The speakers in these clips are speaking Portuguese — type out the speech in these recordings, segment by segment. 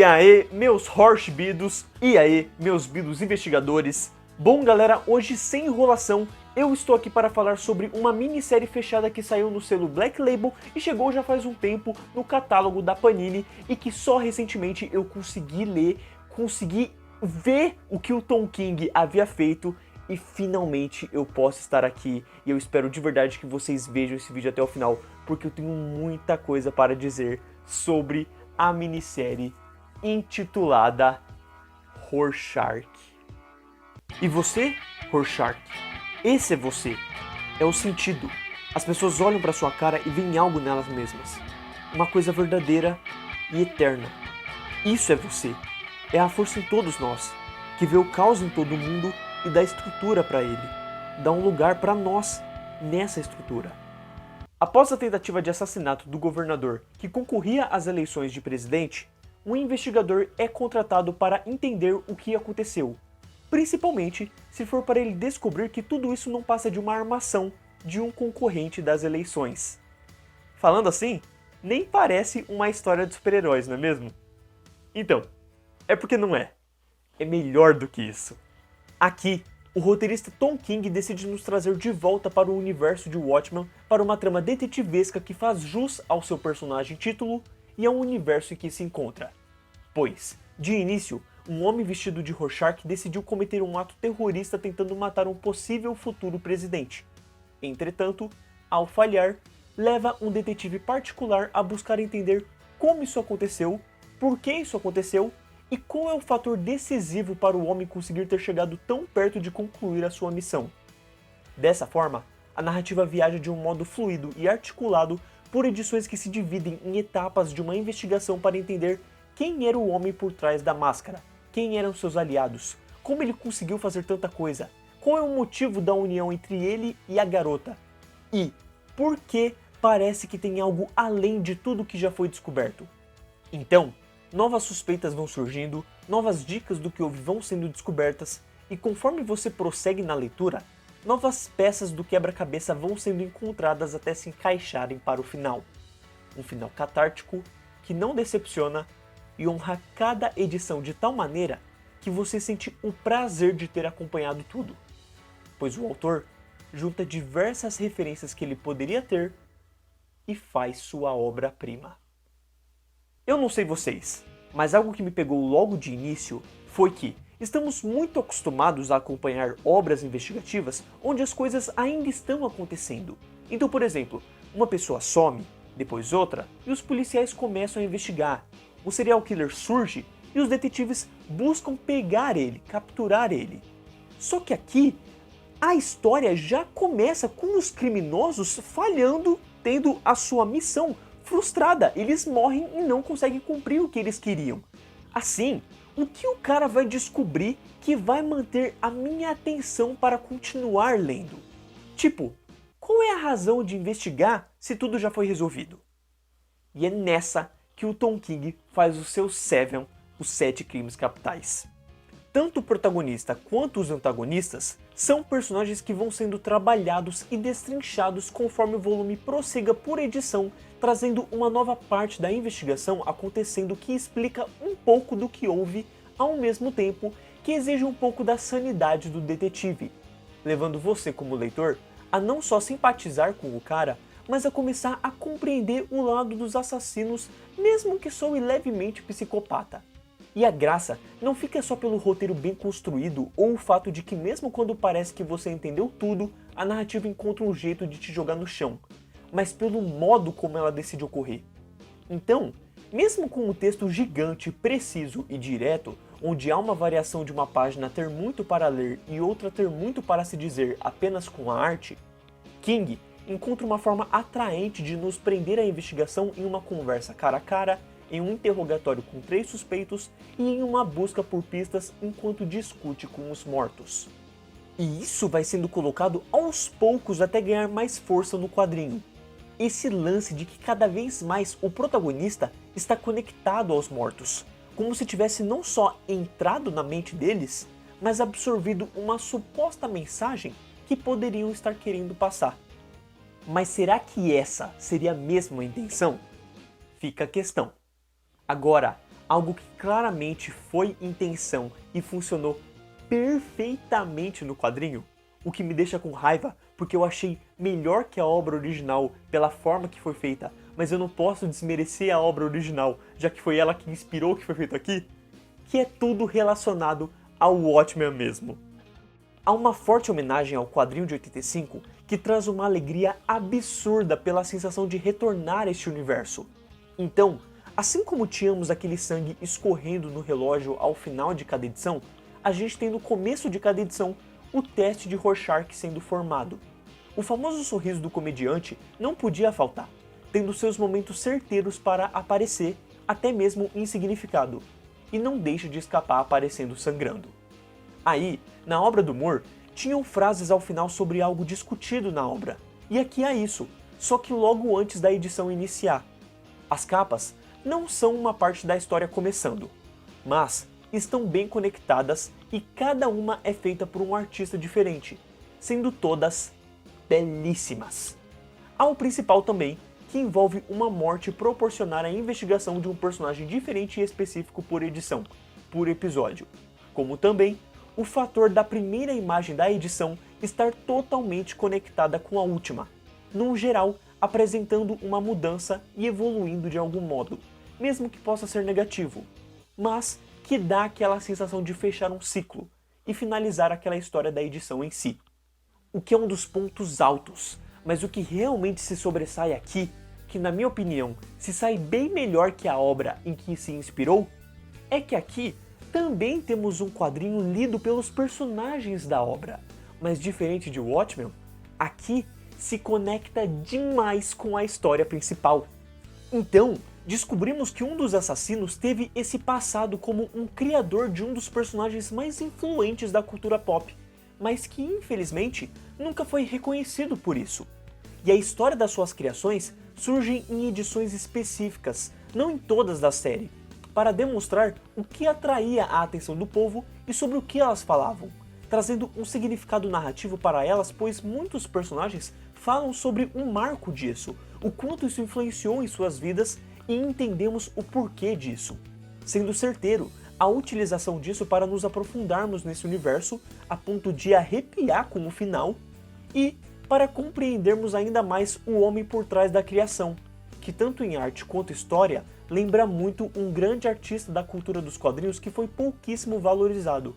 E aí, meus Horshbidos, e aí, meus Bidos investigadores. Bom galera, hoje sem enrolação, eu estou aqui para falar sobre uma minissérie fechada que saiu no selo Black Label e chegou já faz um tempo no catálogo da Panini e que só recentemente eu consegui ler, consegui ver o que o Tom King havia feito e finalmente eu posso estar aqui e eu espero de verdade que vocês vejam esse vídeo até o final porque eu tenho muita coisa para dizer sobre a minissérie intitulada Rorschach. E você, Rorschach? Esse é você. É o sentido. As pessoas olham para sua cara e veem algo nelas mesmas. Uma coisa verdadeira e eterna. Isso é você. É a força em todos nós, que vê o caos em todo mundo e dá estrutura para ele. Dá um lugar para nós nessa estrutura. Após a tentativa de assassinato do governador que concorria às eleições de presidente, um investigador é contratado para entender o que aconteceu, principalmente se for para ele descobrir que tudo isso não passa de uma armação de um concorrente das eleições. Falando assim, nem parece uma história de super-heróis, não é mesmo? Então, é porque não é. É melhor do que isso. Aqui, o roteirista Tom King decide nos trazer de volta para o universo de Watchmen para uma trama detetivesca que faz jus ao seu personagem título e ao universo em que se encontra. Pois, de início, um homem vestido de Rorschach decidiu cometer um ato terrorista tentando matar um possível futuro presidente. Entretanto, ao falhar, leva um detetive particular a buscar entender como isso aconteceu, por que isso aconteceu e qual é o fator decisivo para o homem conseguir ter chegado tão perto de concluir a sua missão. Dessa forma, a narrativa viaja de um modo fluido e articulado por edições que se dividem em etapas de uma investigação para entender quem era o homem por trás da máscara, quem eram seus aliados, como ele conseguiu fazer tanta coisa, qual é o motivo da união entre ele e a garota, e por que parece que tem algo além de tudo que já foi descoberto. Então, novas suspeitas vão surgindo, novas dicas do que houve vão sendo descobertas, e conforme você prossegue na leitura, novas peças do quebra-cabeça vão sendo encontradas até se encaixarem para o final. Um final catártico, que não decepciona, e honra cada edição de tal maneira que você sente o prazer de ter acompanhado tudo, pois o autor junta diversas referências que ele poderia ter e faz sua obra-prima. Eu não sei vocês, mas algo que me pegou logo de início foi que estamos muito acostumados a acompanhar obras investigativas onde as coisas ainda estão acontecendo. Então, por exemplo, uma pessoa some, depois outra, e os policiais começam a investigar. O serial killer surge e os detetives buscam pegar ele, capturar ele. Só que aqui, a história já começa com os criminosos falhando, tendo a sua missão frustrada. Eles morrem e não conseguem cumprir o que eles queriam. Assim, o que o cara vai descobrir que vai manter a minha atenção para continuar lendo? Tipo, qual é a razão de investigar se tudo já foi resolvido? E é nessa que o Tom King faz o seu Seven, os 7 crimes capitais. Tanto o protagonista quanto os antagonistas são personagens que vão sendo trabalhados e destrinchados conforme o volume prossiga por edição, trazendo uma nova parte da investigação acontecendo que explica um pouco do que houve, ao mesmo tempo que exige um pouco da sanidade do detetive, levando você como leitor a não só simpatizar com o cara, mas a começar a compreender o lado dos assassinos, mesmo que soe levemente psicopata. E a graça não fica só pelo roteiro bem construído ou o fato de que mesmo quando parece que você entendeu tudo, a narrativa encontra um jeito de te jogar no chão, mas pelo modo como ela decide ocorrer. Então, mesmo com um texto gigante, preciso e direto, onde há uma variação de uma página ter muito para ler e outra ter muito para se dizer apenas com a arte, King encontra uma forma atraente de nos prender à investigação em uma conversa cara a cara, em um interrogatório com 3 suspeitos e em uma busca por pistas enquanto discute com os mortos. E isso vai sendo colocado aos poucos até ganhar mais força no quadrinho. Esse lance de que cada vez mais o protagonista está conectado aos mortos, como se tivesse não só entrado na mente deles, mas absorvido uma suposta mensagem que poderiam estar querendo passar. Mas será que essa seria mesmo a intenção? Fica a questão. Agora, algo que claramente foi intenção e funcionou perfeitamente no quadrinho, o que me deixa com raiva porque eu achei melhor que a obra original pela forma que foi feita, mas eu não posso desmerecer a obra original, já que foi ela que inspirou o que foi feito aqui, que é tudo relacionado ao Watchmen mesmo. Há uma forte homenagem ao quadrinho de 85 que traz uma alegria absurda pela sensação de retornar a este universo. Então, assim como tínhamos aquele sangue escorrendo no relógio ao final de cada edição, a gente tem no começo de cada edição o teste de Rorschach sendo formado. O famoso sorriso do comediante não podia faltar, tendo seus momentos certeiros para aparecer, até mesmo insignificado, e não deixa de escapar aparecendo sangrando. Aí, na obra do Moore, tinham frases ao final sobre algo discutido na obra, e aqui há isso, só que logo antes da edição iniciar. As capas não são uma parte da história começando, mas estão bem conectadas e cada uma é feita por um artista diferente, sendo todas belíssimas. Há o principal também, que envolve uma morte proporcionar à investigação de um personagem diferente e específico por edição, por episódio, como também o fator da primeira imagem da edição estar totalmente conectada com a última, num geral apresentando uma mudança e evoluindo de algum modo, mesmo que possa ser negativo, mas que dá aquela sensação de fechar um ciclo e finalizar aquela história da edição em si. O que é um dos pontos altos, mas o que realmente se sobressai aqui, que na minha opinião se sai bem melhor que a obra em que se inspirou, é que aqui também temos um quadrinho lido pelos personagens da obra, mas diferente de Watchmen, aqui se conecta demais com a história principal. Então, descobrimos que um dos assassinos teve esse passado como um criador de um dos personagens mais influentes da cultura pop, mas que infelizmente nunca foi reconhecido por isso. E a história das suas criações surge em edições específicas, não em todas da série, para demonstrar o que atraía a atenção do povo e sobre o que elas falavam, trazendo um significado narrativo para elas, pois muitos personagens falam sobre um marco disso, o quanto isso influenciou em suas vidas e entendemos o porquê disso, sendo certeiro a utilização disso para nos aprofundarmos nesse universo a ponto de arrepiar com o final e para compreendermos ainda mais o homem por trás da criação, que tanto em arte quanto história lembra muito um grande artista da cultura dos quadrinhos que foi pouquíssimo valorizado,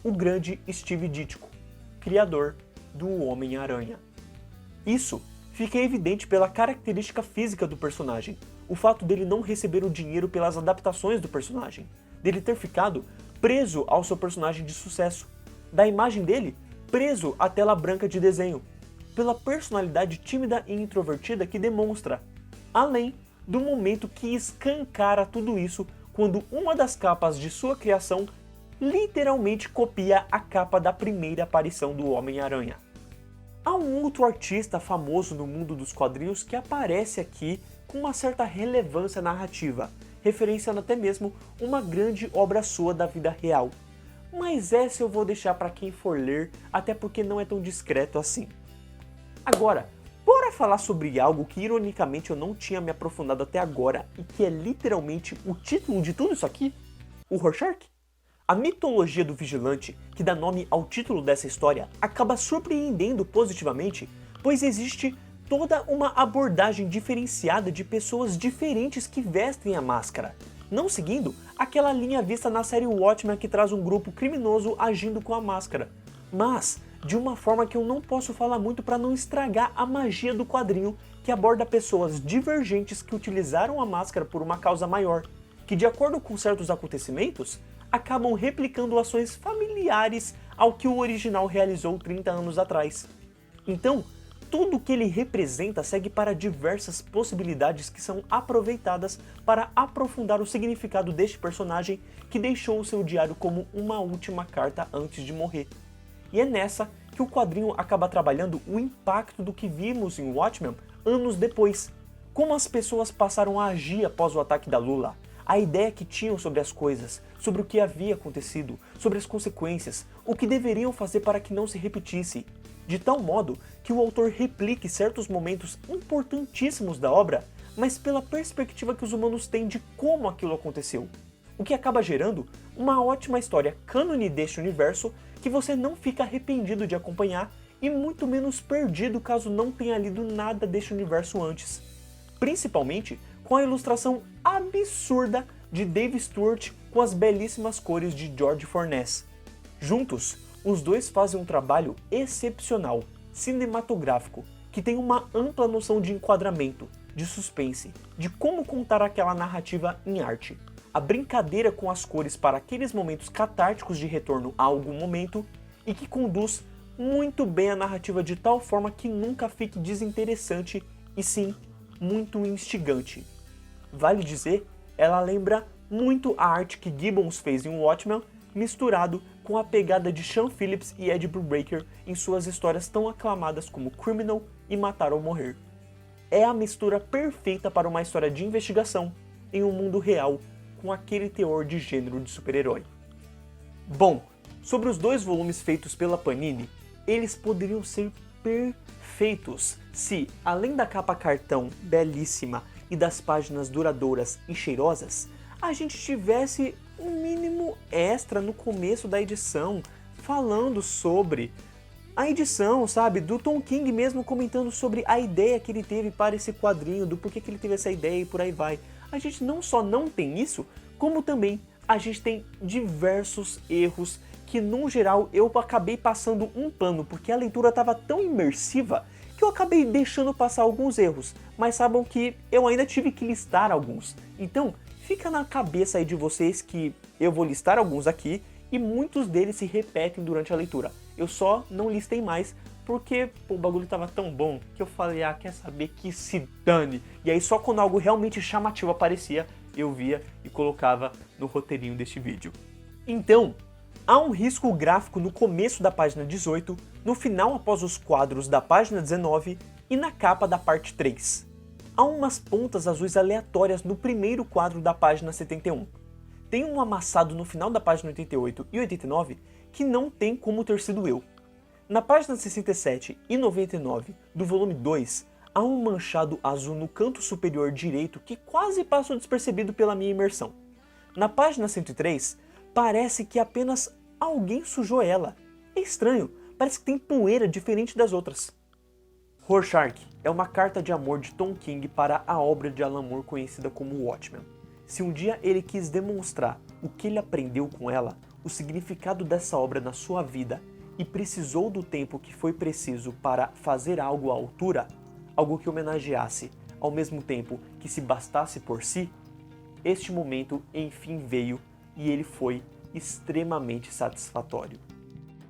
o grande Steve Ditko, criador do Homem-Aranha. Isso fica evidente pela característica física do personagem, o fato dele não receber o dinheiro pelas adaptações do personagem, dele ter ficado preso ao seu personagem de sucesso, da imagem dele preso à tela branca de desenho, pela personalidade tímida e introvertida que demonstra, além do momento que escancara tudo isso quando uma das capas de sua criação literalmente copia a capa da primeira aparição do Homem-Aranha. Há um outro artista famoso no mundo dos quadrinhos que aparece aqui com uma certa relevância narrativa, referenciando até mesmo uma grande obra sua da vida real. Mas essa eu vou deixar para quem for ler, até porque não é tão discreto assim. Agora, bora falar sobre algo que ironicamente eu não tinha me aprofundado até agora e que é literalmente o título de tudo isso aqui? O Rorschach? A mitologia do vigilante, que dá nome ao título dessa história, acaba surpreendendo positivamente, pois existe toda uma abordagem diferenciada de pessoas diferentes que vestem a máscara, não seguindo aquela linha vista na série Watchmen que traz um grupo criminoso agindo com a máscara, mas de uma forma que eu não posso falar muito para não estragar a magia do quadrinho, que aborda pessoas divergentes que utilizaram a máscara por uma causa maior, que de acordo com certos acontecimentos, acabam replicando ações familiares ao que o original realizou 30 anos atrás. Então, tudo que ele representa segue para diversas possibilidades que são aproveitadas para aprofundar o significado deste personagem que deixou o seu diário como uma última carta antes de morrer. E é nessa que o quadrinho acaba trabalhando o impacto do que vimos em Watchmen anos depois. Como as pessoas passaram a agir após o ataque da Lula, a ideia que tinham sobre as coisas, sobre o que havia acontecido, sobre as consequências, o que deveriam fazer para que não se repetisse, de tal modo que o autor replique certos momentos importantíssimos da obra, mas pela perspectiva que os humanos têm de como aquilo aconteceu. o que acaba gerando uma ótima história cânone deste universo que você não fica arrependido de acompanhar e muito menos perdido caso não tenha lido nada deste universo antes. Principalmente com a ilustração absurda de Dave Stewart com as belíssimas cores de George Fornes. Juntos, os dois fazem um trabalho excepcional, cinematográfico, que tem uma ampla noção de enquadramento, de suspense, de como contar aquela narrativa em arte. A brincadeira com as cores para aqueles momentos catárticos de retorno a algum momento e que conduz muito bem a narrativa de tal forma que nunca fique desinteressante e sim, muito instigante. Vale dizer, ela lembra muito a arte que Gibbons fez em Watchmen, misturado com a pegada de Sean Phillips e Ed Brubaker em suas histórias tão aclamadas como Criminal e Matar ou Morrer. É a mistura perfeita para uma história de investigação em um mundo real com aquele teor de gênero de super-herói. Bom, sobre os 2 volumes feitos pela Panini, eles poderiam ser perfeitos se, além da capa cartão belíssima e das páginas duradouras e cheirosas, a gente tivesse um mínimo extra no começo da edição, falando sobre a edição, sabe, do Tom King mesmo comentando sobre a ideia que ele teve para esse quadrinho, do porquê que ele teve essa ideia e por aí vai. A gente não só não tem isso, como também a gente tem diversos erros que, no geral, eu acabei passando um pano, porque a leitura estava tão imersiva que eu acabei deixando passar alguns erros, mas saibam que eu ainda tive que listar alguns. Então, fica na cabeça aí de vocês que eu vou listar alguns aqui e muitos deles se repetem durante a leitura. Eu só não listei mais porque o bagulho tava tão bom que eu falei, quer saber, que se dane. E aí só quando algo realmente chamativo aparecia, eu via e colocava no roteirinho deste vídeo. Então, há um risco gráfico no começo da página 18, no final após os quadros da página 19 e na capa da parte 3. Há umas pontas azuis aleatórias no primeiro quadro da página 71. Tem um amassado no final da página 88 e 89 que não tem como ter sido eu. Na página 67 e 99 do volume 2, há um manchado azul no canto superior direito que quase passou despercebido pela minha imersão. Na página 103, parece que apenas alguém sujou ela. É estranho, parece que tem poeira diferente das outras. Rorschach é uma carta de amor de Tom King para a obra de Alan Moore conhecida como Watchmen. Se um dia ele quis demonstrar o que ele aprendeu com ela, o significado dessa obra na sua vida, e precisou do tempo que foi preciso para fazer algo à altura, algo que homenageasse, ao mesmo tempo que se bastasse por si, este momento enfim veio e ele foi extremamente satisfatório.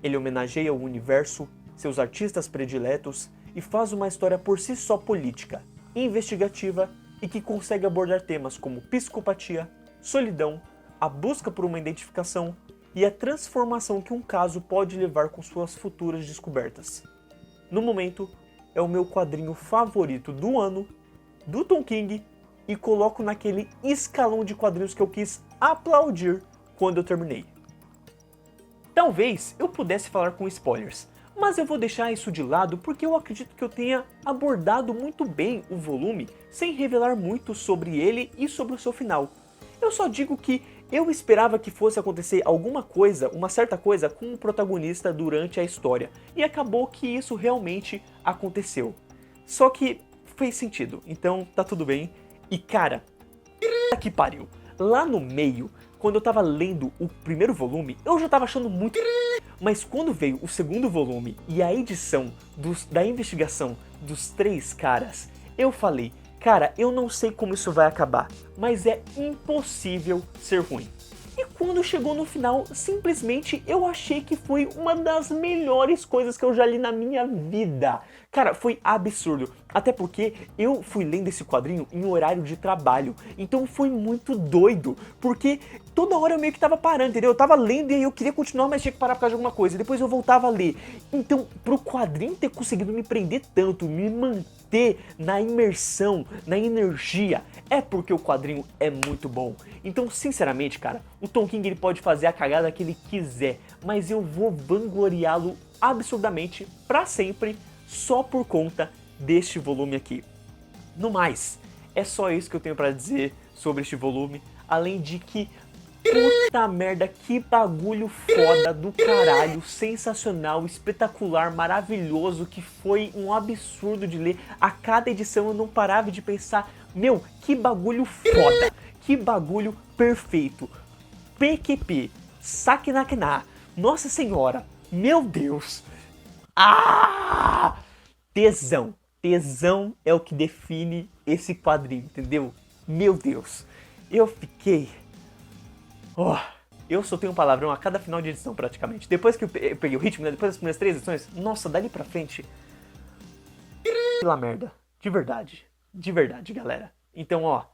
Ele homenageia o universo, seus artistas prediletos e faz uma história por si só política, investigativa e que consegue abordar temas como psicopatia, solidão, a busca por uma identificação e a transformação que um caso pode levar com suas futuras descobertas. No momento, é o meu quadrinho favorito do ano, do Tom King, e coloco naquele escalão de quadrinhos que eu quis aplaudir quando eu terminei. Talvez eu pudesse falar com spoilers, mas eu vou deixar isso de lado porque eu acredito que eu tenha abordado muito bem o volume sem revelar muito sobre ele e sobre o seu final. Eu só digo que eu esperava que fosse acontecer alguma coisa, uma certa coisa com o protagonista durante a história, e acabou que isso realmente aconteceu. Só que fez sentido, então tá tudo bem. E cara, que pariu, lá no meio, quando eu tava lendo o primeiro volume, eu já tava achando muito... Mas quando veio o segundo volume e a edição da investigação dos 3 caras, eu falei, cara, eu não sei como isso vai acabar, mas é impossível ser ruim. E quando chegou no final, simplesmente eu achei que foi uma das melhores coisas que eu já li na minha vida. Cara, foi absurdo. Até porque eu fui lendo esse quadrinho em horário de trabalho. Então foi muito doido. Porque toda hora eu meio que tava parando, entendeu? Eu tava lendo e aí eu queria continuar, mas tinha que parar por causa de alguma coisa. E depois eu voltava a ler. Então, pro quadrinho ter conseguido me prender tanto, me manter na imersão, na energia, é porque o quadrinho é muito bom. Então, sinceramente, cara, o Tom King ele pode fazer a cagada que ele quiser, mas eu vou vangloriá-lo absurdamente pra sempre, só por conta deste volume aqui. No mais, é só isso que eu tenho pra dizer sobre este volume, além de que Puta merda, que bagulho foda do caralho, sensacional, espetacular, maravilhoso, que foi um absurdo de ler. A cada edição eu não parava de pensar, meu, que bagulho foda, que bagulho perfeito. PQP, Sakinakna, nossa senhora, meu Deus. Ah! Tesão, tesão é o que define esse quadrinho, entendeu? Meu Deus, eu fiquei... Oh, eu soltei um palavrão a cada final de edição, praticamente. Depois que eu peguei o ritmo, né, depois das primeiras 3 edições, nossa, dali pra frente... Pela merda. De verdade, galera. Então, ó,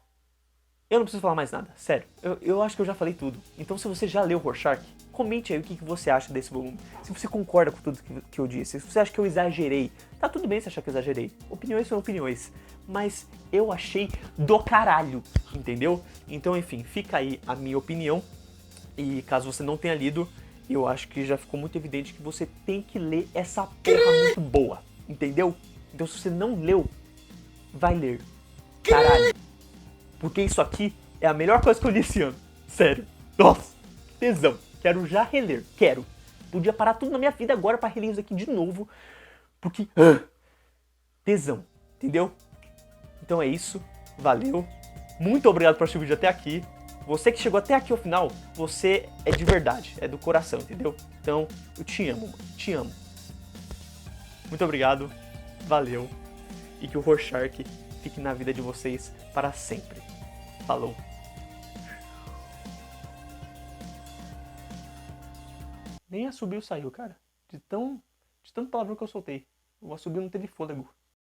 eu não preciso falar mais nada, sério. Eu acho que eu já falei tudo. Então, se você já leu Rorschach, comente aí o que você acha desse volume. Se você concorda com tudo que eu disse, se você acha que eu exagerei. Tá tudo bem se achar que eu exagerei. Opiniões são opiniões. Mas eu achei do caralho, entendeu? Então, enfim, fica aí a minha opinião. E caso você não tenha lido, eu acho que já ficou muito evidente que você tem que ler essa porra muito boa, entendeu? Então, se você não leu, vai ler. Caralho. Porque isso aqui é a melhor coisa que eu li esse ano. Sério. Nossa, tesão. Quero já reler. Quero. Podia parar tudo na minha vida agora pra reler isso aqui de novo. Porque... tesão. Entendeu? Então é isso. Valeu. Muito obrigado por assistir o vídeo até aqui. Você que chegou até aqui ao final, você é de verdade. É do coração, entendeu? Então, eu te amo, mano. Te amo. Muito obrigado. Valeu. E que o Rorschach fique na vida de vocês para sempre. Falou. Nem assobio saiu, cara. De tanto palavrão que eu soltei. O assobio não teve fôlego.